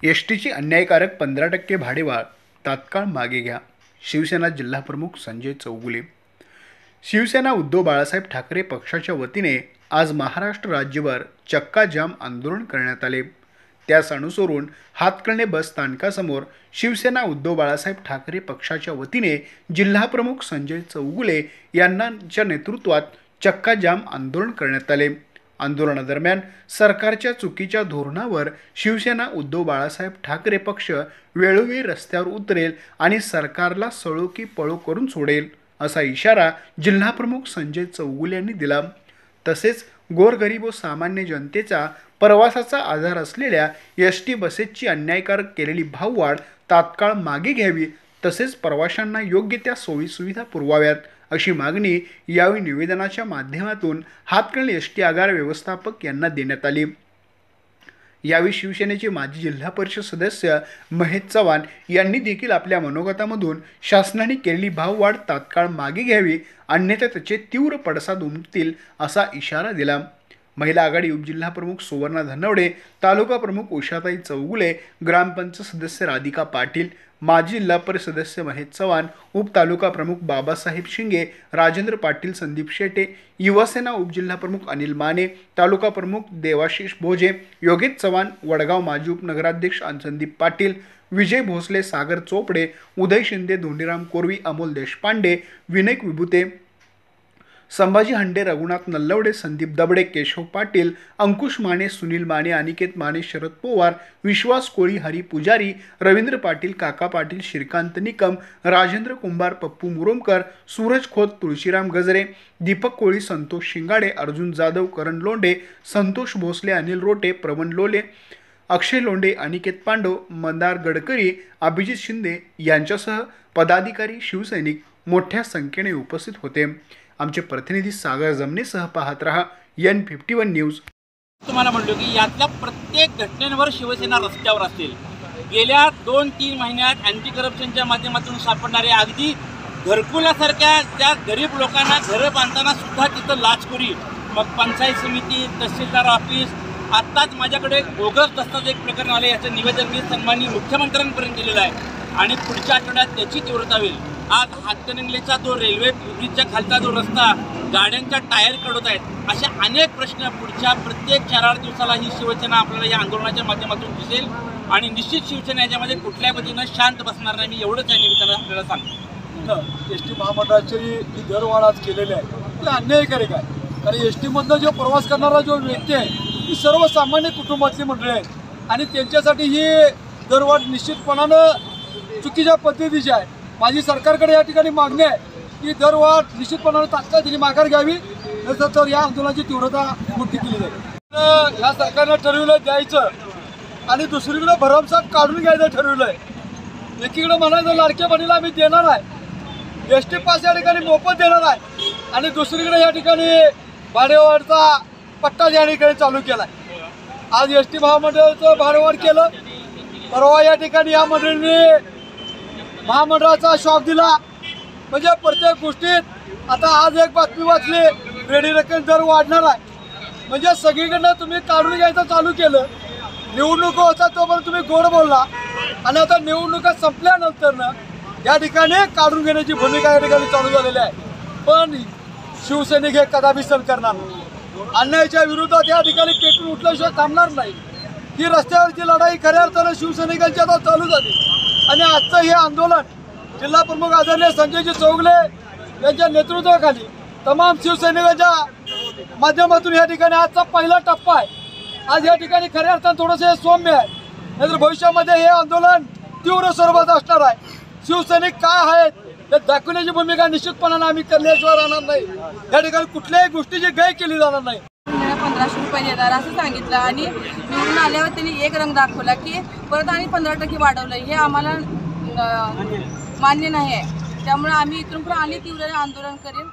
एसटीची अन्यायकारक 15% भाडेवाढ तात्काळ मागे घ्या. शिवसेना जिल्हाप्रमुख संजय चौगुले. शिवसेना उद्धव बाळासाहेब ठाकरे पक्षाच्या वतीने आज महाराष्ट्र राज्यभर चक्का-जाम आंदोलन करण्यात आले. त्यास अनुसरून हातकणंगले बस स्थानकासमोर शिवसेना उद्धव बाळासाहेब ठाकरे पक्षाच्या वतीने जिल्हाप्रमुख संजय चौगुले यांच्या नेतृत्वात चक्का-जाम आंदोलन करण्यात आले. आंदोलनादरम्यान सरकारच्या चुकीच्या धोरणावर शिवसेना उद्धव बाळासाहेब ठाकरे पक्ष वेळोवेळी रस्त्यावर उतरेल आणि सरकारला सळो की पळो करून सोडेल असा इशारा जिल्हाप्रमुख संजय चौगुले यांनी दिला. तसेच गोरगरीब व सामान्य जनतेचा प्रवासाचा आधार असलेल्या एसटी बसेसची अन्यायकारक केलेली भाववाढ तात्काळ मागे घ्यावी, तसेच प्रवाशांना योग्य त्या सोयीसुविधा पुरवाव्यात अशी मागणी यावेळी निवेदनाच्या माध्यमातून हातकणंगले एसटी आगार व्यवस्थापक यांना देण्यात आली. यावेळी शिवसेनेचे माजी जिल्हा परिषद सदस्य महेश चव्हाण यांनी देखील आपल्या मनोगतामधून शासनाने केलेली भाववाढ तात्काळ मागे घ्यावी, अन्यथा त्याचे तीव्र पडसाद उमटतील असा इशारा दिला. महिला आघाडी उपजिल्हाप्रमुख सुवर्णा धनवडे, तालुका प्रमुख उषाताई चौगुले, ग्रामपंचायत सदस्य राधिका पाटील, माजी जिल्हा परिषद सदस्य महेश चव्हाण, उपतालुका प्रमुख बाबासाहेब शिंगे, राजेंद्र पाटील, संदीप शेटे, युवासेना उपजिल्हाप्रमुख अनिल माने, तालुका प्रमुख देवाशिष भोजे, योगेश चव्हाण, वडगाव माजी उपनगराध्यक्ष संदीप पाटील, विजय भोसले, सागर चोपडे, उदय शिंदे, धोंडीराम कोरवी, अमोल देशपांडे, विनायक विभूते, संभाजी हंडे, रघुनाथ नल्लवडे, संदीप दबडे, केशव पाटील, अंकुश माने, सुनील माने, अनिकेत माने, शरद पवार, विश्वास कोळी, हरी पुजारी, रवींद्र पाटील, काका पाटील, श्रीकांत निकम, राजेंद्र कुंभार, पप्पू मुरुमकर, सूरज खोत, तुळशीराम गजरे, दीपक कोळी, संतोष शिंगाडे, अर्जुन जाधव, करण लोंढे, संतोष भोसले, अनिल रोटे, प्रवण लोले, अक्षय लोंढे, अनिकेत पांडव, मंदार गडकरी, अभिजित शिंदे यांच्यासह पदाधिकारी, शिवसैनिक मोठ्या संख्येने उपस्थित होते. आमचे प्रतिनिधी सागर जमनेसह पाहत रहा N51 न्यूज. तुम्हाला म्हणलो की यातल्या प्रत्येक घटनेवर शिवसेना रस्त्यावर असेल. गेल्या 2-3 महिन्यात अँटी करप्शनच्या माध्यमातून सापडणारे अगदी घरकुलासारख्या त्या गरीब लोकांना घरं बांधताना सुद्धा तिथं लाचखोरी, मग पंचायत समिती, तहसीलदार ऑफिस, आत्ताच माझ्याकडे बोगस दस्तावेज प्रकरण आले. याचं निवेदन मी सन्माननीय मुख्यमंत्र्यांपर्यंत दिलेलं आहे आणि पुढच्या आठवड्यात त्याची तीव्रता होईल. आज हातकणंगलेचा जो रेल्वे ब्रिजच्या खालचा जो रस्ता गाड्यांच्या टायर कडवत आहेत, अशा अनेक प्रश्न पुढच्या प्रत्येक 4-8 दिवसाला ही शिवसेना आपल्याला या आंदोलनाच्या माध्यमातून दिसेल आणि निश्चित शिवसेना याच्यामध्ये कुठल्या पद्धतीनं शांत बसणार नाही. मी एवढंच या निमित्तानं आपल्याला सांगतो. एस टी महामंडळाची ही दरवाढ आज केलेली आहे ती अन्यायकारक आहे. कारण एस टीमधनं जो प्रवास करणारा जो व्यक्ती आहे ही सर्वसामान्य कुटुंबातली मंडळी आहेत आणि त्यांच्यासाठी ही दरवाढ निश्चितपणानं चुकीच्या पद्धतीची आहे. माझी सरकारकडे या ठिकाणी मागणी आहे की दरवाढ निश्चितपणाने तात्काळ तिने माघार घ्यावी, नसेल तर या आंदोलनाची तीव्रता मोठी केली जाईल. ह्या सरकारनं ठरवलं द्यायचं आणि दुसरीकडे भरमसाठ काढून घ्यायचं ठरवलं आहे. एकीकडे म्हणायचं लाडक्या बहिणीला आम्ही देणार आहे, एस टी पास या ठिकाणी मोफत देणार आहे आणि दुसरीकडे या ठिकाणी भाडेवाढचा पट्टा या ठिकाणी चालू केला आहे. आज एस टी महामंडळाचं भाडेवाढ केलं, परवा या ठिकाणी या मंडळींनी महामंडळाचा शॉक दिला. म्हणजे प्रत्येक गोष्टीत आता आज एक बातमी वाचली, रेडी रक्कम दर वाढणार आहे. म्हणजे सगळीकडनं तुम्ही काढून घ्यायचं चालू केलं. निवडणुका होता तोपर्यंत तुम्ही गोड बोलला आणि आता निवडणुका संपल्यानंतरनं या ठिकाणी काढून घेण्याची भूमिका या ठिकाणी चालू झालेली आहे. पण शिवसैनिक हे कदापि सहन करणार नाही. अन्यायाच्या विरोधात या ठिकाणी पेटून उठल्याशिवाय थांबणार नाही. ही रस्त्यावरची लढाई खऱ्या अर्थानं शिवसैनिकांची आता चालू झाली आणि आजचं हे आंदोलन जिल्हा प्रमुख आदरणीय संजयजी चौगुले यांच्या नेतृत्वाखाली तमाम शिवसैनिकांच्या माध्यमातून या ठिकाणी आजचा पहिला टप्पा आहे. आज या ठिकाणी खऱ्या अर्थानं थोडंसं हे सौम्य आहे, नाहीतर भविष्यामध्ये हे आंदोलन तीव्र स्वरूपात असणार आहे. शिवसैनिक काय आहेत हे दाखवण्याची भूमिका निश्चितपणाने आम्ही करण्याशिवाय राहणार नाही. या ठिकाणी कुठल्याही गोष्टीची गय केली जाणार नाही. 1500 रुपये देणार असं सांगितलं आणि निवडून आल्यावर त्यांनी एक रंग दाखवला की परत आणि 15% वाढवलं. हे आम्हाला मान्य नाही आहे. त्यामुळे आम्ही इथून पुढे आणि तीव्र आंदोलन करेन.